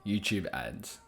YouTube ads.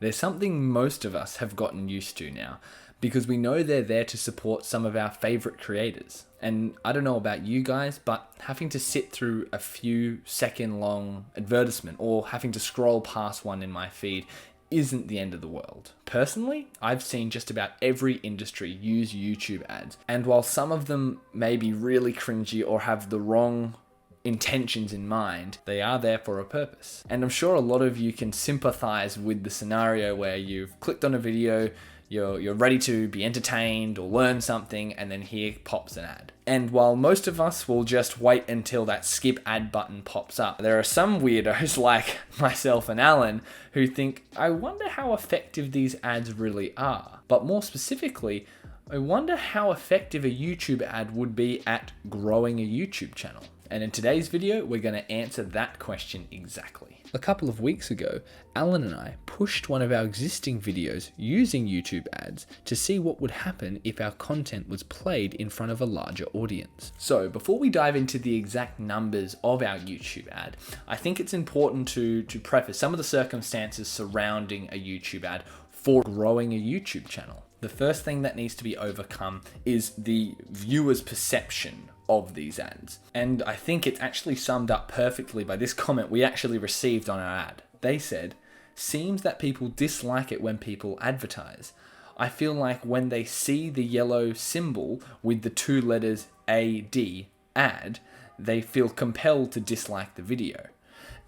They're something most of us have gotten used to now because we know they're there to support some of our favorite creators. And I don't know about you guys, but having to sit through a few second long advertisement or having to scroll past one in my feed isn't the end of the world. Personally, I've seen just about every industry use YouTube ads. And while some of them may be really cringy or have the wrong intentions in mind, they are there for a purpose. And I'm sure a lot of you can sympathize with the scenario where you've clicked on a video, you're ready to be entertained or learn something, and then here pops an ad. And while most of us will just wait until that skip ad button pops up, there are some weirdos like myself and Alan who think, I wonder how effective these ads really are. But more specifically, I wonder how effective a YouTube ad would be at growing a YouTube channel. And in today's video, we're going to answer that question exactly. A couple of weeks ago, Alan and I pushed one of our existing videos using YouTube ads to see what would happen if our content was played in front of a larger audience. So before we dive into the exact numbers of our YouTube ad, I think it's important to preface some of the circumstances surrounding a YouTube ad for growing a YouTube channel. The first thing that needs to be overcome is the viewer's perception of these ads. And I think it's actually summed up perfectly by this comment we actually received on our ad. They said, "Seems that people dislike it when people advertise. I feel like when they see the yellow symbol with the 2 letters AD, ad, they feel compelled to dislike the video."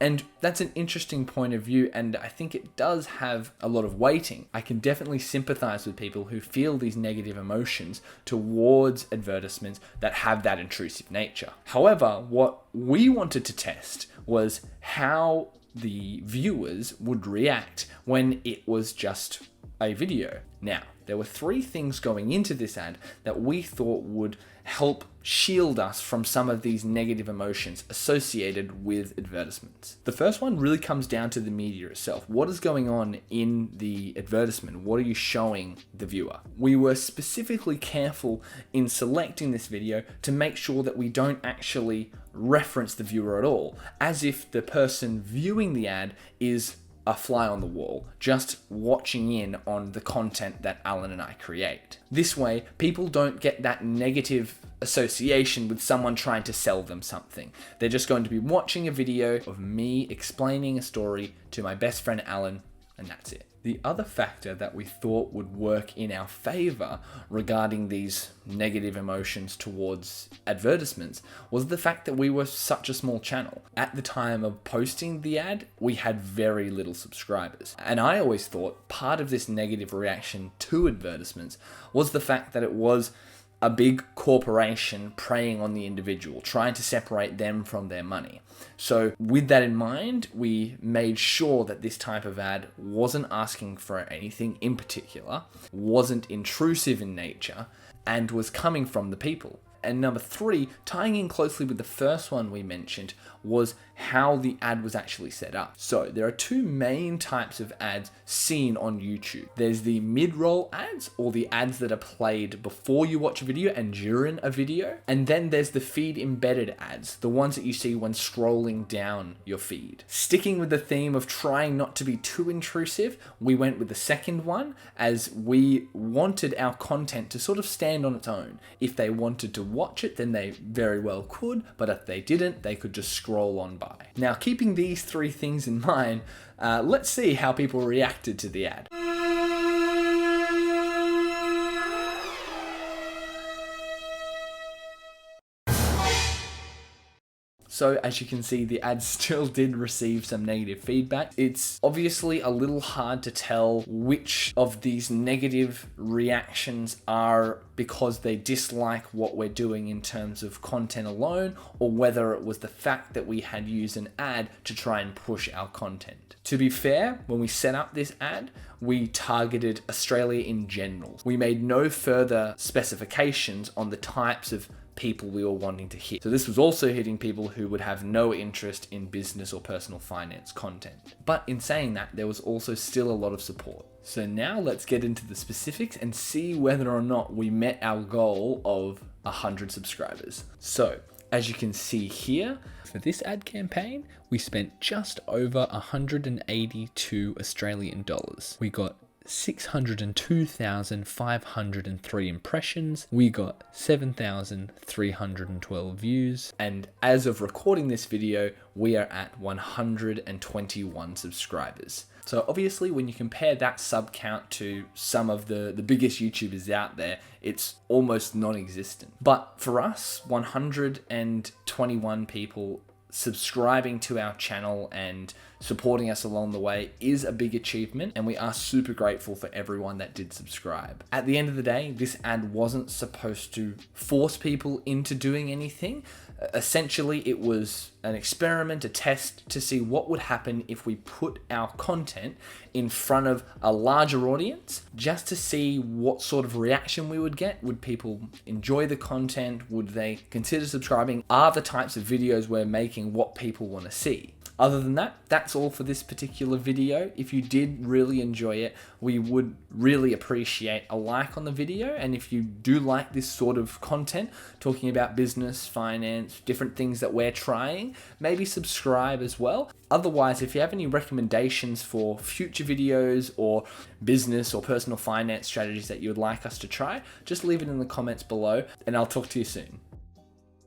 And that's an interesting point of view, and I think it does have a lot of weighting. I can definitely sympathize with people who feel these negative emotions towards advertisements that have that intrusive nature. However, what we wanted to test was how the viewers would react when it was just a video. Now, there were 3 things going into this ad that we thought would help shield us from some of these negative emotions associated with advertisements. The first one really comes down to the media itself. What is going on in the advertisement? What are you showing the viewer? We were specifically careful in selecting this video to make sure that we don't actually reference the viewer at all, as if the person viewing the ad is a fly on the wall, just watching in on the content that Alan and I create. This way, people don't get that negative association with someone trying to sell them something. They're just going to be watching a video of me explaining a story to my best friend Alan, and that's it. The other factor that we thought would work in our favor regarding these negative emotions towards advertisements was the fact that we were such a small channel. At the time of posting the ad, we had very little subscribers. And I always thought part of this negative reaction to advertisements was the fact that it was a big corporation preying on the individual, trying to separate them from their money. So with that in mind, we made sure that this type of ad wasn't asking for anything in particular, wasn't intrusive in nature, and was coming from the people. And number 3, tying in closely with the first one we mentioned, was how the ad was actually set up. So there are 2 main types of ads seen on YouTube. There's the mid-roll ads, or the ads that are played before you watch a video and during a video. And then there's the feed embedded ads, the ones that you see when scrolling down your feed. Sticking with the theme of trying not to be too intrusive, we went with the second one, as we wanted our content to sort of stand on its own. If they wanted to watch it, then they very well could, but if they didn't, they could just scroll on by. Now, keeping these 3 things in mind, let's see how people reacted to the ad. So as you can see, the ad still did receive some negative feedback. It's obviously a little hard to tell which of these negative reactions are because they dislike what we're doing in terms of content alone, or whether it was the fact that we had used an ad to try and push our content. To be fair, when we set up this ad, we targeted Australia in general. We made no further specifications on the types of people we were wanting to hit. So this was also hitting people who would have no interest in business or personal finance content. But in saying that, there was also still a lot of support. So now let's get into the specifics and see whether or not we met our goal of 100 subscribers. So As you can see here, for this ad campaign, we spent just over 182 Australian dollars. We got 602,503 impressions. We got 7,312 views. And as of recording this video, we are at 121 subscribers. So obviously when you compare that sub count to some of the biggest YouTubers out there, it's almost non-existent. But for us, 121 people subscribing to our channel and supporting us along the way is a big achievement, and we are super grateful for everyone that did subscribe. At the end of the day, this ad wasn't supposed to force people into doing anything. Essentially, it was an experiment, a test to see what would happen if we put our content in front of a larger audience, just to see what sort of reaction we would get. Would people enjoy the content? Would they consider subscribing? Are the types of videos we're making what people want to see? Other than that, that's all for this particular video. If you did really enjoy it, we would really appreciate a like on the video. And if you do like this sort of content, talking about business, finance, different things that we're trying, maybe subscribe as well. Otherwise, if you have any recommendations for future videos or business or personal finance strategies that you would like us to try, just leave it in the comments below, and I'll talk to you soon.